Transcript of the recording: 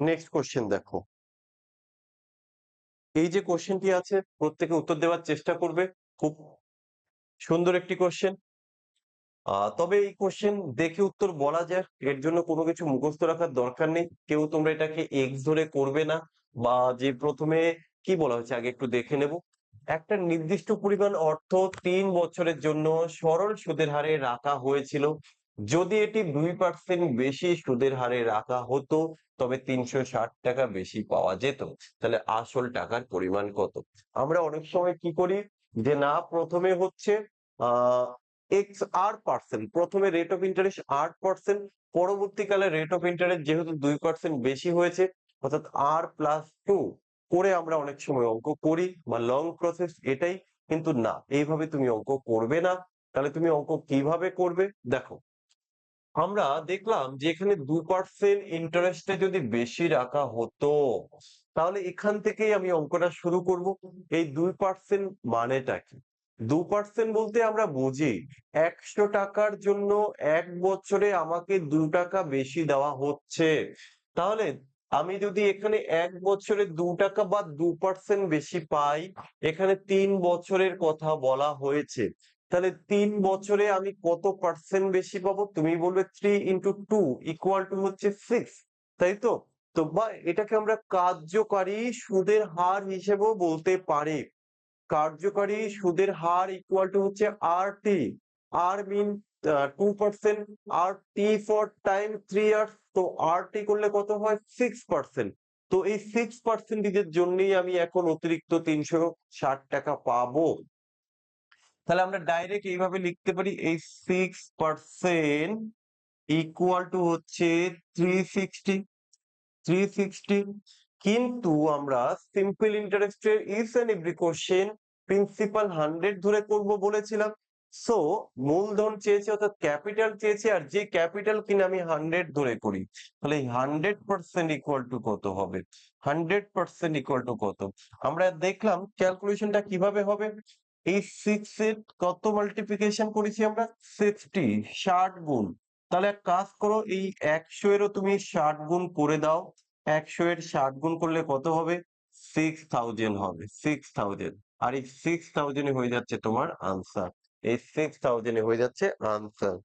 Next question দেখো। এই যে কোশ্চেনটি আছে প্রত্যেকে উত্তর দেওয়ার চেষ্টা করবে। খুব সুন্দর একটি কোশ্চেন। তবে এই কোশ্চেন দেখে উত্তর বলা যায়, এর জন্য কোনো কিছু মুখস্থ রাখার দরকার নেই। কেউ তোমরা এটাকে এক্স ধরে করবে না, বা যে প্রথমে কি বলা হয়েছে আগে একটু দেখে নেব। একটা নির্দিষ্ট পরিমাণ অর্থ 3 বছরের জন্য সরল সুদের হারে রাখা হয়েছিল। যদি এটি 2% বেশি সুদের হারে রাখা হতো তবে 360 টাকা বেশি পাওয়া যেত। তাহলে আসল টাকার পরিমাণ কত? আমরা অনেক সময় কি করি, যে না প্রথমে হচ্ছে আহ এক্স আর পার্সেন্ট, প্রথমে রেট অফ ইন্টারেস্ট 8%, পরবর্তীকালে রেট অফ ইন্টারেস্ট যেহেতু 2% বেশি হয়েছে, অর্থাৎ R+2 করে আমরা অনেক সময় অঙ্ক করি, বা লং প্রসেস এটাই। কিন্তু না, এইভাবে তুমি অঙ্ক করবে না। তাহলে তুমি অঙ্ক কিভাবে করবে দেখো। আমরা দেখলাম যে এখানে 2% ইন্টারেস্টে যদি বেশি রাখা হতো, তাহলে এখান থেকেই আমি অঙ্কটা শুরু করব। এই 2% মানেটা কি? 2% বলতে আমরা বুঝি 100 টাকার জন্য 1 বছরে আমাকে 2 টাকা বেশি দেওয়া হচ্ছে। তাহলে আমি যদি এখানে 1 বছরে 2 টাকা বা 2% বেশি পাই, এখানে 3 বছরের কথা বলা হয়েছে, তাহলে 3 বছরে আমি কত পার্সেন্ট বেশি পাবো? তুমি বলবে 3 × 2 = হচ্ছে 6, তাই তো? তো বা এটাকে আমরা কার্যকারী সুদের হার হিসেবেও বলতে পারি। কার্যকারী সুদের হার হচ্ছে RT। R মিন 2%, আর টি ফর টাইম 3 ইয়ার্স। তো RT করলে কত হয়? 6%। তো এই 6% এর জন্যই আমি এখন অতিরিক্ত 360 টাকা পাবো। তাহলে আমরা ডাইরেক্ট এইভাবে লিখতে পারি, এই 6% হচ্ছে 360। কিন্তু আমরা সিম্পল ইন্টারেস্টের each and every question principal 100 ধরে করব বলেছিলাম। সো মূলধন চেয়েছে অর্থাৎ ক্যাপিটাল চেয়েছে, আর যে ক্যাপিটাল কিনা আমি 100 ধরে করি, তাহলে 100% কত হবে? 100% কত? আমরা দেখলাম ক্যালকুলেশনটা কিভাবে হবে। এই 6 এর কত মাল্টিপ্লিকেশন করেছি আমরা? 60 গুণ। তাহলে এক কাজ করো, এই 100 এরও তুমি 60 গুণ করে দাও। 100 এর 60 গুণ করলে কত হবে? 6000 হবে, 6000। আর এই 6000 হয়ে যাচ্ছে তোমার আনসার। এই 6000 হয়ে যাচ্ছে আনসার।